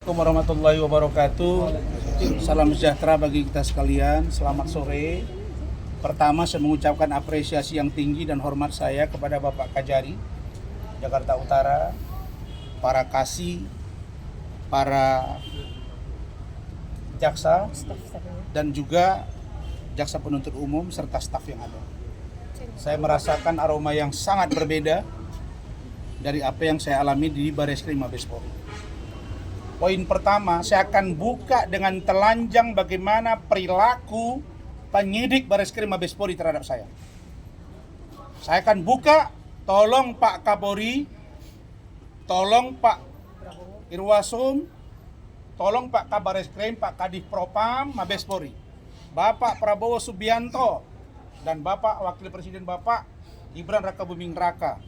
Assalamualaikum warahmatullahi wabarakatuh. Salam sejahtera bagi kita sekalian. Selamat sore. Pertama, saya mengucapkan apresiasi yang tinggi dan hormat saya kepada Bapak Kajari Jakarta Utara, para kasih, para jaksa, dan juga jaksa penuntut umum serta staf yang ada. Saya merasakan aroma yang sangat berbeda dari apa yang saya alami di Bareskrim Mabes Polri. Poin pertama, saya akan buka dengan telanjang bagaimana perilaku penyidik Bareskrim Mabes Polri terhadap saya. Saya akan buka, tolong Pak Kapolri, tolong Pak Irwasum, tolong Pak Kabareskrim, Pak Kadif Propam Mabes Polri, Bapak Prabowo Subianto, dan Bapak Wakil Presiden Bapak Gibran Rakabuming Raka.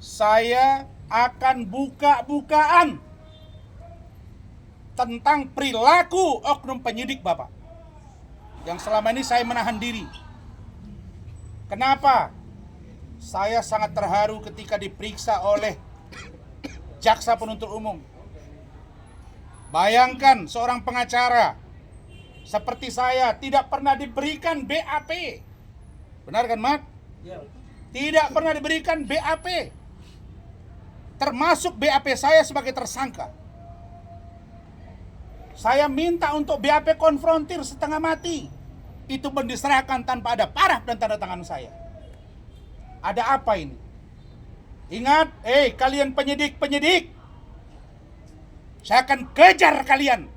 Saya akan buka-bukaan tentang perilaku oknum penyidik Bapak yang selama ini saya menahan diri. Kenapa? Saya sangat terharu ketika diperiksa oleh jaksa penuntut umum. Bayangkan seorang pengacara seperti saya tidak pernah diberikan BAP. Benar kan, Mat? Tidak pernah diberikan BAP. Termasuk BAP saya sebagai tersangka. Saya minta untuk BAP konfrontir setengah mati. Itu pun diserahkan tanpa ada paraf dan tanda tangan saya. Ada apa ini? Ingat, kalian penyidik. Saya akan kejar kalian.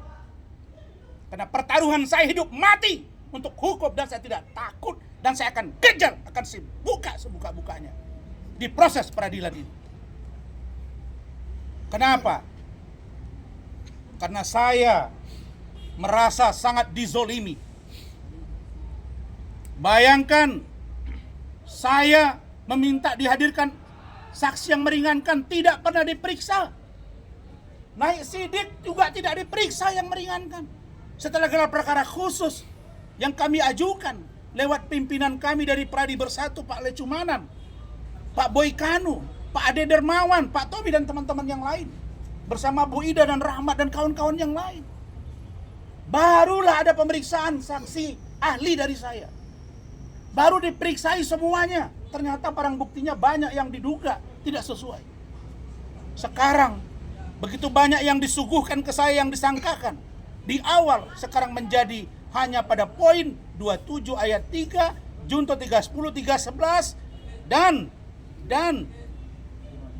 Karena pertaruhan saya hidup mati untuk hukum dan saya tidak takut. Dan saya akan kejar, akan saya buka sebuka-bukanya di proses peradilan ini. Kenapa? Karena saya merasa sangat dizolimi. Bayangkan, saya meminta dihadirkan saksi yang meringankan, tidak pernah diperiksa. Naik sidik juga tidak diperiksa yang meringankan. Setelah gelar perkara khusus yang kami ajukan lewat pimpinan kami dari Pradi Bersatu, Pak Lecumanan, Pak Boy Kanu, Pak Ade Dermawan, Pak Tobi dan teman-teman yang lain, bersama Bu Ida dan Rahmat dan kawan-kawan yang lain. Barulah ada pemeriksaan saksi ahli dari saya. Baru diperiksai semuanya. Ternyata barang buktinya banyak yang diduga tidak sesuai. Sekarang begitu banyak yang disuguhkan ke saya yang disangkakan. Di awal sekarang menjadi hanya pada poin 27 ayat 3, Junto 310, 311 dan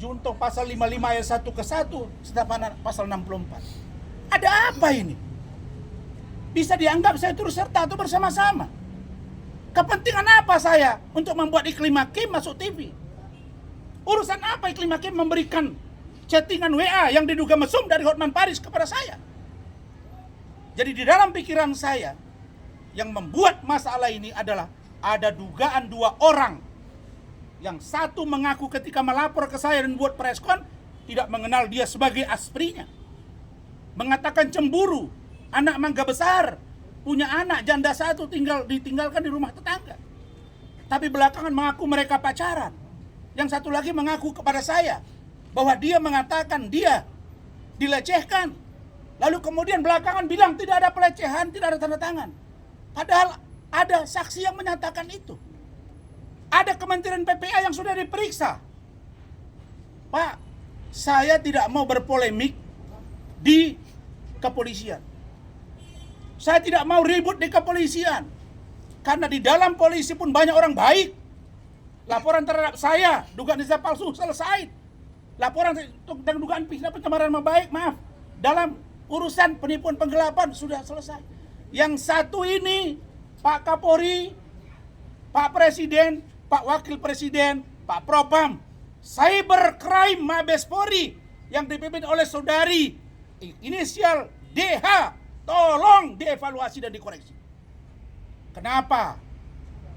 Junto pasal 55 ayat 1 ke 1 serta pasal 64. Ada apa ini? Bisa dianggap saya turut serta atau bersama-sama. Kepentingan apa saya untuk membuat Iklim Hakim masuk TV? Urusan apa Iklim Hakim memberikan chattingan WA yang diduga mesum dari Hotman Paris kepada saya? Jadi di dalam pikiran saya, yang membuat masalah ini adalah ada dugaan dua orang. Yang satu mengaku ketika melapor ke saya dan buat preskon tidak mengenal dia sebagai asprinya. Mengatakan cemburu, anak mangga besar, punya anak janda satu ditinggalkan di rumah tetangga. Tapi belakangan mengaku mereka pacaran. Yang satu lagi mengaku kepada saya bahwa dia mengatakan dia dilecehkan. Lalu kemudian belakangan bilang tidak ada pelecehan, tidak ada tanda tangan. Padahal ada saksi yang menyatakan itu. Ada Kementerian PPA yang sudah diperiksa. Pak, saya tidak mau berpolemik di kepolisian. Saya tidak mau ribut di kepolisian. Karena di dalam polisi pun banyak orang baik. Laporan terhadap saya, dugaan ijazah palsu selesai. Laporan dan dugaan pencemaran nama baik, maaf, dalam urusan penipuan penggelapan sudah selesai. Yang satu ini, Pak Kapolri, Pak Presiden, Pak Wakil Presiden, Pak Propam, Cybercrime Mabes Polri yang dipimpin oleh saudari inisial DH, tolong dievaluasi dan dikoreksi. Kenapa?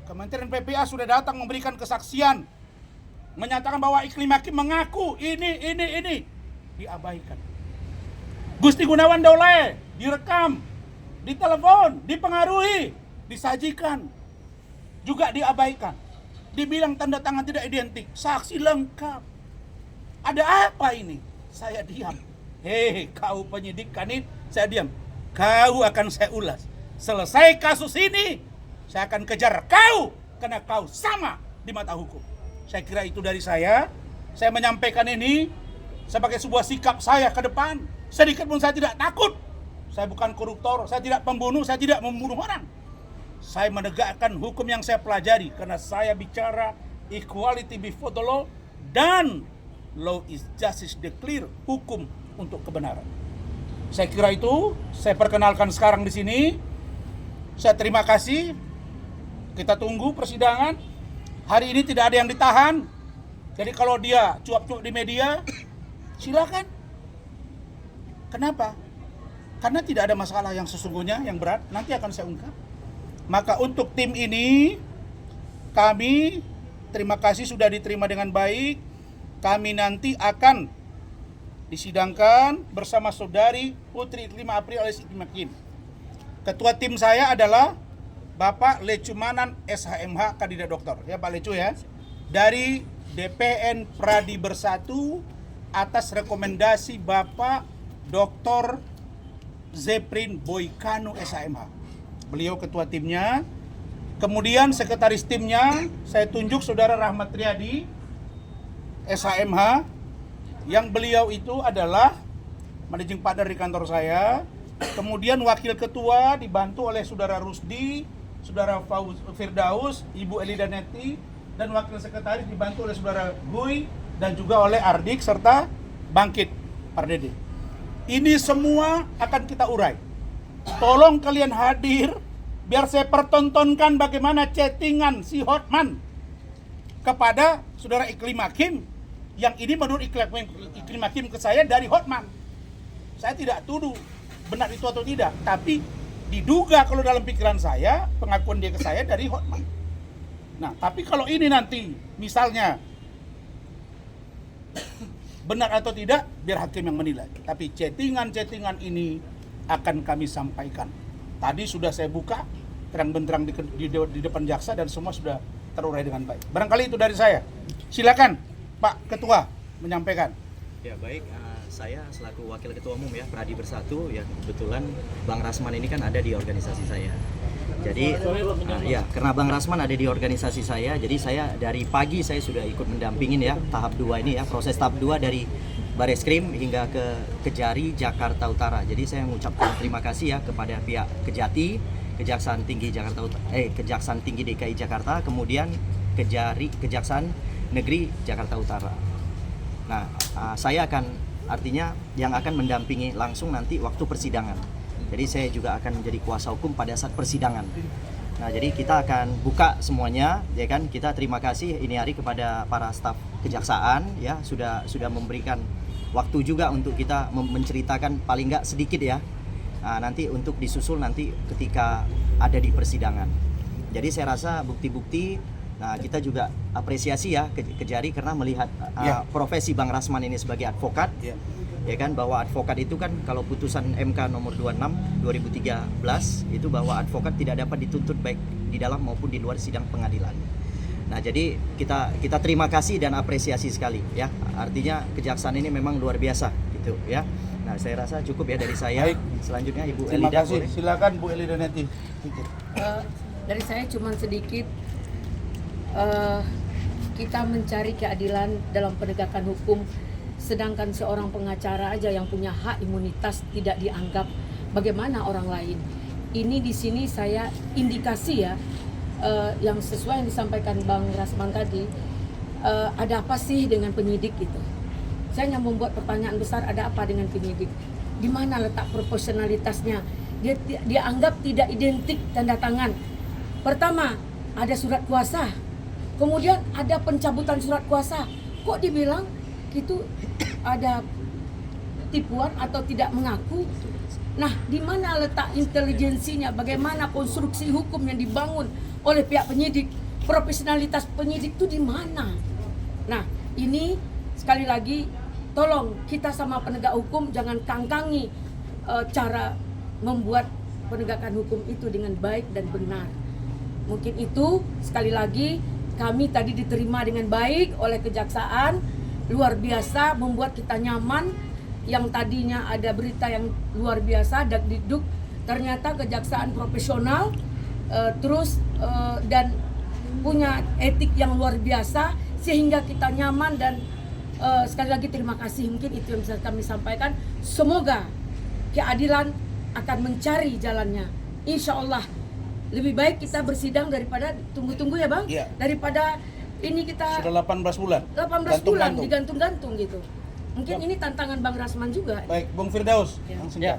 Kementerian PPA sudah datang memberikan kesaksian, menyatakan bahwa Iklim Hakim mengaku ini diabaikan. Gusti Gunawan Daulay direkam, ditelepon, dipengaruhi, disajikan, juga diabaikan. Dibilang tanda tangan tidak identik, saksi lengkap. Ada apa ini? Saya diam. Hei, kau penyidik Kanit, saya diam. Kau akan saya ulas. Selesai kasus ini, saya akan kejar kau karena kau sama di mata hukum. Saya kira itu dari saya. Saya menyampaikan ini sebagai sebuah sikap saya ke depan. Sedikit pun saya tidak takut. Saya bukan koruptor, saya tidak pembunuh, saya tidak membunuh orang. Saya menegakkan hukum yang saya pelajari karena saya bicara equality before the law dan law is justice declare, hukum untuk kebenaran. Saya kira itu saya perkenalkan sekarang di sini. Saya terima kasih. Kita tunggu persidangan. Hari ini tidak ada yang ditahan. Jadi kalau dia cuap-cuap di media, silakan. Kenapa? Karena tidak ada masalah yang sesungguhnya yang berat. Nanti akan saya ungkap. Maka untuk tim ini, kami terima kasih sudah diterima dengan baik. Kami nanti akan disidangkan bersama saudari Putri 5 April alias Iklim Hakim. Ketua tim saya adalah Bapak Lecumanan SHMH kandidat doktor. Ya Pak Lecu ya. Dari DPN Pradi Bersatu atas rekomendasi Bapak Dr. Zeprin Boykano SHMH. Beliau ketua timnya. Kemudian sekretaris timnya saya tunjuk Saudara Rahmat Riyadi SHMH, yang beliau itu adalah managing partner di kantor saya. Kemudian wakil ketua dibantu oleh Saudara Rusdi, Saudara Firdaus, Ibu Elida Neti, dan wakil sekretaris dibantu oleh Saudara Gui dan juga oleh Ardik serta Bangkit Pardede. Ini semua akan kita urai. Tolong kalian hadir biar saya pertontonkan bagaimana chattingan si Hotman kepada Saudara Iklim Hakim. Yang ini menurut Iklim Hakim ke saya dari Hotman. Saya tidak tuduh benar itu atau tidak, tapi diduga kalau dalam pikiran saya pengakuan dia ke saya dari Hotman. Nah, tapi kalau ini nanti misalnya benar atau tidak, biar hakim yang menilai. Tapi chattingan ini akan kami sampaikan. Tadi sudah saya buka terang benderang di depan jaksa dan semua sudah terurai dengan baik. Barangkali itu dari saya. Silakan Pak Ketua menyampaikan. Ya baik, saya selaku Wakil Ketua Umum ya Pradi Bersatu ya, kebetulan Bang Rasman ini kan ada di organisasi saya. Jadi ya karena Bang Rasman ada di organisasi saya, jadi saya dari pagi saya sudah ikut mendampingin ya tahap 2 ini ya, proses tahap 2 dari Bareskrim hingga ke Kejari Jakarta Utara. Jadi saya mengucapkan terima kasih ya kepada pihak Kejati, Kejaksaan Tinggi Kejaksaan Tinggi DKI Jakarta, kemudian Kejari Kejaksaan Negeri Jakarta Utara. Nah, saya akan artinya yang akan mendampingi langsung nanti waktu persidangan. Jadi saya juga akan menjadi kuasa hukum pada saat persidangan. Nah, jadi kita akan buka semuanya, ya kan? Kita terima kasih ini hari kepada para staf kejaksaan ya sudah memberikan waktu juga untuk kita menceritakan paling nggak sedikit ya. Nah, nanti untuk disusul nanti ketika ada di persidangan. Jadi saya rasa bukti-bukti. Nah, kita juga apresiasi ya Kejari karena melihat profesi Bang Rasman ini sebagai advokat, ya kan, bahwa advokat itu kan kalau putusan MK nomor 26 2013 itu bahwa advokat tidak dapat dituntut baik di dalam maupun di luar sidang pengadilan. Nah, jadi kita terima kasih dan apresiasi sekali ya. Artinya kejaksaan ini memang luar biasa gitu ya. Nah, saya rasa cukup ya dari saya. Baik. Selanjutnya Ibu Terima Elida. Kasih. Silakan Bu Elida Neti. Dari saya cuma sedikit. Kita mencari keadilan dalam penegakan hukum, sedangkan seorang pengacara aja yang punya hak imunitas tidak dianggap. Bagaimana orang lain? Ini di sini saya indikasi ya, yang sesuai yang disampaikan Bang Rasman tadi. Ada apa sih dengan penyidik itu? Saya hanya membuat pertanyaan besar, ada apa dengan penyidik? Di mana letak proporsionalitasnya? Dia anggap tidak identik tanda tangan. Pertama, ada surat kuasa. Kemudian ada pencabutan surat kuasa. Kok dibilang itu ada tipuan atau tidak mengaku? Nah, di mana letak intelijensinya? Bagaimana konstruksi hukum yang dibangun oleh pihak penyidik? Profesionalitas penyidik itu di mana? Nah, ini sekali lagi tolong kita sama penegak hukum jangan kangkangi cara membuat penegakan hukum itu dengan baik dan benar. Mungkin itu sekali lagi kami tadi diterima dengan baik oleh kejaksaan, luar biasa, membuat kita nyaman. yang tadinya ada berita yang luar biasa Dakdikduk, ternyata kejaksaan profesional dan punya etik yang luar biasa sehingga kita nyaman. Dan sekali lagi terima kasih, mungkin itu yang bisa kami sampaikan. Semoga keadilan akan mencari jalannya. Insya Allah lebih baik kita bersidang daripada tunggu-tunggu ya Bang, Iya. daripada ini kita Sudah 18 bulan. 18 bulan Gantung-gantung. digantung-gantung gitu. Mungkin ini tantangan Bang Rasman juga. Baik, Bung Firdaus, Ya. langsung Ya,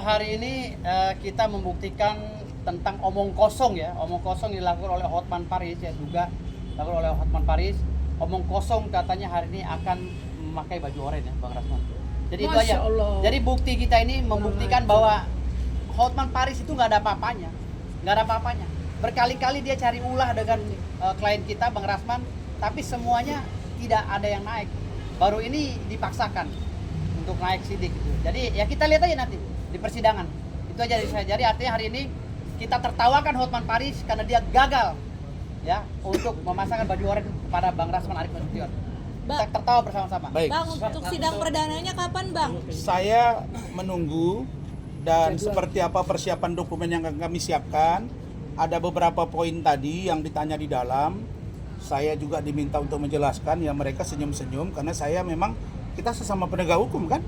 hari ini kita membuktikan tentang omong kosong ya, omong kosong dilakukan oleh Hotman Paris ya, juga dilakukan oleh Hotman Paris. Omong kosong katanya hari ini akan memakai baju oranye ya, Bang Rasman. Jadi itu Masya aja. Allah. Jadi bukti kita ini membuktikan bahwa Hotman Paris itu nggak ada apa-apanya, nggak ada apa-apanya. Berkali-kali dia cari ulah dengan klien kita Bang Rasman, tapi semuanya tidak ada yang naik. Baru ini dipaksakan untuk naik sidik gitu. Jadi ya kita lihat aja nanti di persidangan. Itu aja dari saya. Jadi artinya hari ini kita tertawakan Hotman Paris karena dia gagal ya untuk memasangkan baju oranye kepada Bang Rasman Arif Nasution. Kita tertawa bersama-sama. Baik. Bang, untuk sidang perdananya kapan, Bang? Saya menunggu dan seperti apa persiapan dokumen yang akan kami siapkan. Ada beberapa poin tadi yang ditanya di dalam. Saya juga diminta untuk menjelaskan, ya mereka senyum-senyum karena saya memang, kita sesama penegak hukum kan.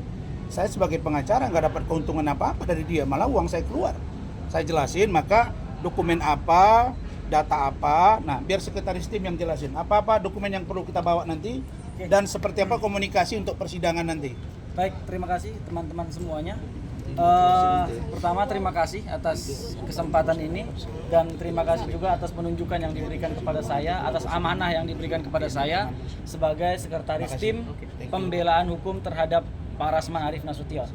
Saya sebagai pengacara nggak dapat keuntungan apa-apa dari dia, malah uang saya keluar. Saya jelasin, maka dokumen apa, data apa, nah biar sekretaris tim yang jelasin apa-apa dokumen yang perlu kita bawa nanti dan seperti apa komunikasi untuk persidangan nanti. Baik, terima kasih teman-teman semuanya. Pertama terima kasih atas kesempatan ini dan terima kasih juga atas penunjukan yang diberikan kepada saya, atas amanah yang diberikan kepada saya sebagai sekretaris tim pembelaan hukum terhadap Pak Rasman Arif Nasution.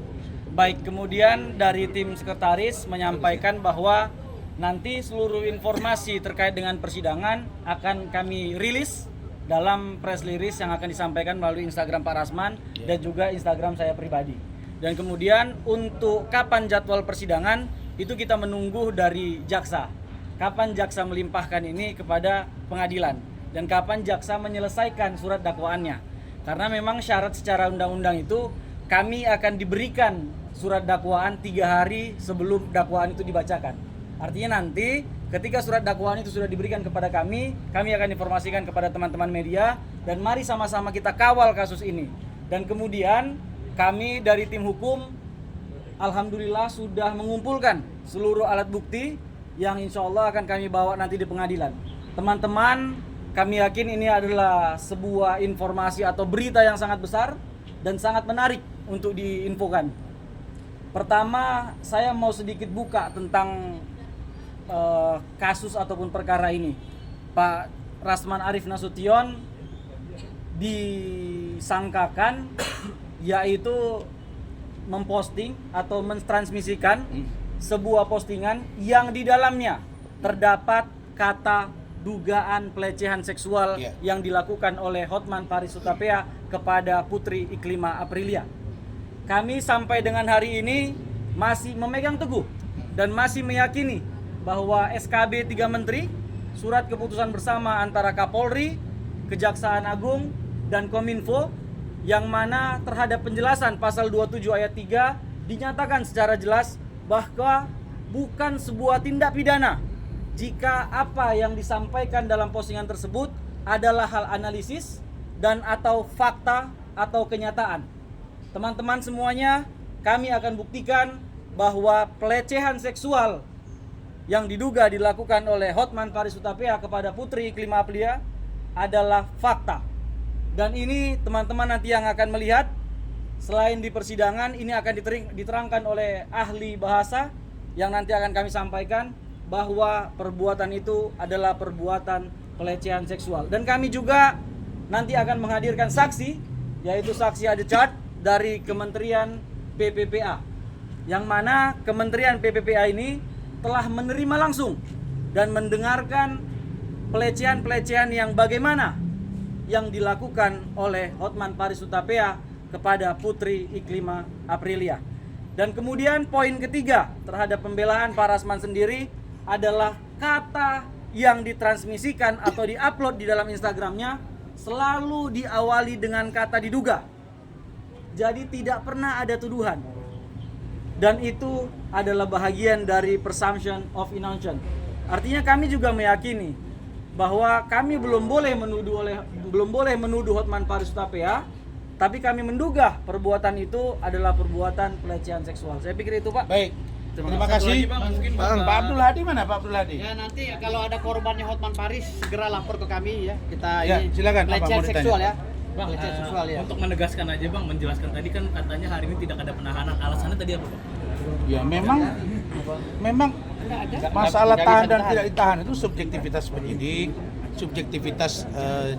Baik, kemudian dari tim sekretaris menyampaikan bahwa nanti seluruh informasi terkait dengan persidangan akan kami rilis dalam press release yang akan disampaikan melalui Instagram Pak Rasman dan juga Instagram saya pribadi. Dan kemudian untuk kapan jadwal persidangan itu kita menunggu dari jaksa. Kapan jaksa melimpahkan ini kepada pengadilan dan kapan jaksa menyelesaikan surat dakwaannya. Karena memang syarat secara undang-undang itu kami akan diberikan surat dakwaan 3 hari sebelum dakwaan itu dibacakan. Artinya nanti ketika surat dakwaan itu sudah diberikan kepada kami akan informasikan kepada teman-teman media dan mari sama-sama kita kawal kasus ini. Dan kemudian kami dari tim hukum alhamdulillah sudah mengumpulkan seluruh alat bukti yang insya Allah akan kami bawa nanti di pengadilan. Teman-teman, kami yakin ini adalah sebuah informasi atau berita yang sangat besar dan sangat menarik untuk diinfokan. Pertama, saya mau sedikit buka tentang kasus ataupun perkara ini. Pak Rasman Arif Nasution disangkakan yaitu memposting atau mentransmisikan sebuah postingan yang di dalamnya terdapat kata dugaan pelecehan seksual yang dilakukan oleh Hotman Paris Hutapea kepada Putri Iklima Aprilia. Kami sampai dengan hari ini masih memegang teguh dan masih meyakini bahwa SKB 3 Menteri, surat keputusan bersama antara Kapolri, Kejaksaan Agung, dan Kominfo yang mana terhadap penjelasan pasal 27 ayat 3 dinyatakan secara jelas bahwa bukan sebuah tindak pidana jika apa yang disampaikan dalam postingan tersebut adalah hal analisis dan atau fakta atau kenyataan. Teman-teman semuanya, kami akan buktikan bahwa pelecehan seksual yang diduga dilakukan oleh Hotman Paris Hutapea kepada Putri Iklima Aprilia adalah fakta. Dan ini teman-teman nanti yang akan melihat, selain di persidangan ini akan diterangkan oleh ahli bahasa yang nanti akan kami sampaikan bahwa perbuatan itu adalah perbuatan pelecehan seksual. Dan kami juga nanti akan menghadirkan saksi, yaitu saksi Adechat dari Kementerian PPPA, yang mana Kementerian PPPA ini telah menerima langsung dan mendengarkan pelecehan-pelecehan yang bagaimana yang dilakukan oleh Hotman Paris Hutapea kepada Putri Iklima Aprilia. Dan kemudian poin ketiga terhadap pembelaan Pak Rasman sendiri adalah kata yang ditransmisikan atau diupload di dalam Instagramnya selalu diawali dengan kata diduga. Jadi tidak pernah ada tuduhan. Dan itu adalah bahagian dari presumption of innocence. Artinya kami juga meyakini bahwa kami belum boleh menuduh Hotman Paris Hutapea, tapi kami menduga perbuatan itu adalah perbuatan pelecehan seksual. Saya pikir itu, Pak. Baik. Terima kasih. Pak Abdul Hadi mana Pak Abdul Hadi? Ya nanti kalau ada korbannya Hotman Paris segera lapor ke kami ya. Kita Ya, ini silakan, apa pelecehan mau ditanya? seksual ya. Bang, Pelecehan seksual ya. untuk menegaskan aja Bang, menjelaskan tadi kan katanya hari ini tidak ada penahanan. Alasannya tadi apa Bang? Ya memang masalah tahan dan tidak ditahan itu subjektivitas penyidik, subjektivitas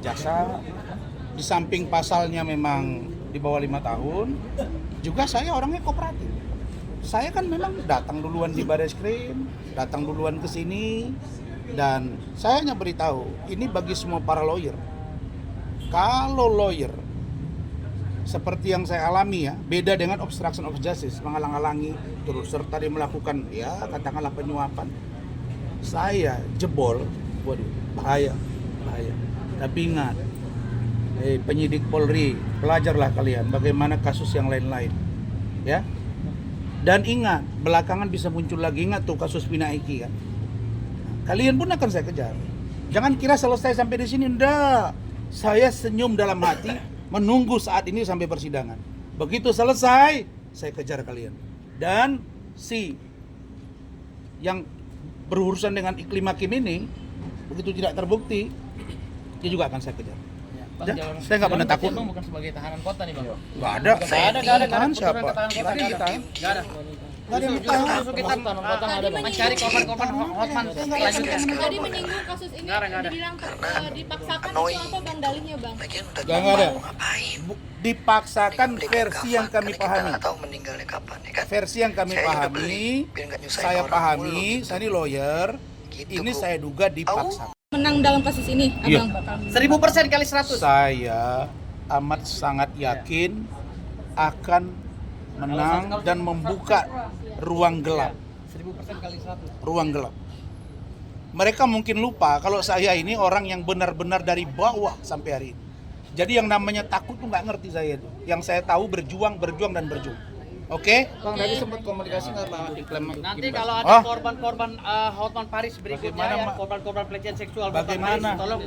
jaksa. Di samping pasalnya memang di bawah 5 tahun, juga saya orangnya kooperatif. Saya kan memang datang duluan di Barreskrim, datang duluan ke sini, dan saya hanya beritahu, ini bagi semua para lawyer. Kalau lawyer seperti yang saya alami ya, beda dengan obstruction of justice, menghalang-halangi turut serta dia melakukan ya katakanlah penyuapan. Saya jebol, waduh, bahaya. Tapi ingat, penyidik Polri, pelajarlah kalian bagaimana kasus yang lain-lain, ya. Dan ingat, belakangan bisa muncul lagi, ingat tuh kasus Pina Eki kan. Kalian pun akan saya kejar. Jangan kira selesai sampai di sini, enggak. Saya senyum dalam hati menunggu saat ini sampai persidangan. Begitu selesai, saya kejar kalian. Dan si yang berurusan dengan iklim hakim ini, begitu tidak terbukti, dia juga akan saya kejar. Ya, saya nggak pernah takut. Bang bukan sebagai tahanan kota nih Bang. Nggak ada. Nggak ada Tahan siapa? Nggak ada yang ditahan. Nggak ada yang ditahan. Justru kita mencari korban-korban Hotman selanjutnya. Tadi menyinggung kasus ini Nggak ada. dibilang dipaksakan itu apa Bang dalihnya Bang? Nggak ada. Dipaksakan versi yang kami pahami. Meninggalnya kapan ya kan? Versi yang kami pahami, saya pahami, saya ini lawyer. Ini saya duga dipaksa. Menang dalam kasus ini, Iya. Abang. 1000% kali 100. Saya amat sangat yakin akan menang dan membuka ruang gelap. 1000% kali 100. Ruang gelap. Mereka mungkin lupa kalau saya ini orang yang benar-benar dari bawah sampai hari ini. Jadi yang namanya takut tuh nggak ngerti saya itu. Yang saya tahu berjuang dan berjuang. Oke? Bang tadi sempat komunikasi nggak Bang iklim? Nanti kalau ada korban-korban Hotman Paris berikutnya Bagaimana, ya, Mak? korban-korban pelecehan seksual Hotman Bagaimana? Paris, tolong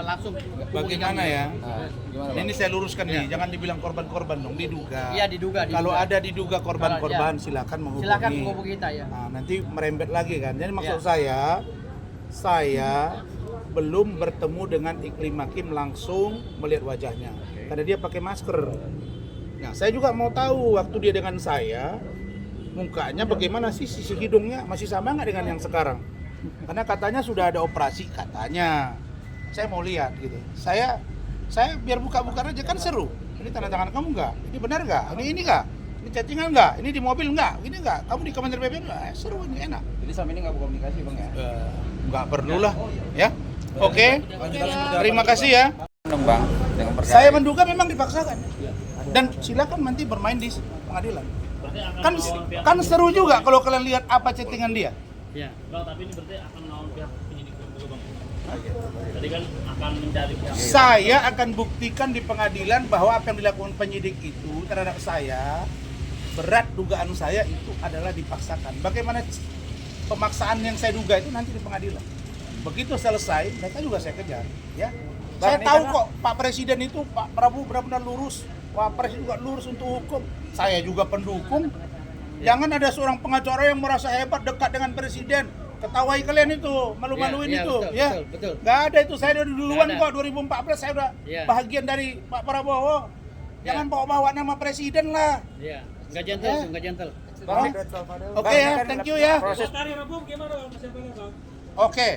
langsung hubungi Bagaimana kami. ya? Gimana Bang? Ini saya luruskan nih, jangan dibilang korban-korban dong, diduga. Iya, diduga. Kalau ada diduga korban-korban, Kalau- silakan menghubungi. Silakan menghubungi kita ya. Nah, nanti merembet lagi kan. Jadi maksud Ya. saya belum bertemu dengan iklim hakim langsung melihat wajahnya. Karena dia pakai masker. Nah, saya juga mau tahu waktu dia dengan saya, mukanya bagaimana sih, sisi hidungnya masih sama nggak dengan yang sekarang? Karena katanya sudah ada operasi, katanya. Saya mau lihat gitu. Saya biar buka-buka aja kan seru. Ini tanda tangan kamu nggak? Ini benar nggak? Ini nggak? Ini chattingan nggak? Ini di mobil nggak? Ini nggak? Kamu di Kementerian BPN nggak? Seru ini enak. Jadi sama ini nggak berkomunikasi Bang ya? Nggak perlu lah, ya. Oke. Terima kasih ya. Bang dengan perkara Saya menduga memang dipaksakan. Dan silakan nanti bermain di pengadilan. Kan seru juga kalau kalian lihat apa chattingan dia. Ya. Bang, tapi ini berarti akan melawan pihak penyidik juga Bang. Tadi kan akan mencari pihak. Saya akan buktikan di pengadilan bahwa apa yang dilakukan penyidik itu terhadap saya, berat dugaan saya itu adalah dipaksakan. Bagaimana pemaksaan yang saya duga itu nanti di pengadilan. Begitu selesai, mereka juga saya kejar, ya. Saya tahu kok Pak Presiden itu, Pak Prabowo benar-benar lurus, Wapres juga lurus untuk hukum. Saya juga pendukung. Jangan ada seorang pengacara yang merasa hebat dekat dengan Presiden. Ketawai kalian itu, malu-maluin Ya, itu, betul, ya. betul. Nggak ada itu, saya udah duluan Nggak ada. kok 2014 saya udah Ya. bahagian dari Pak Prabowo. Jangan bawa-bawa nama Presiden lah. Iya. Enggak gentle, Ya. enggak gentle. Oke ya, thank you ya. Karir Bang gimana Bang? Siapa Bang? Oke.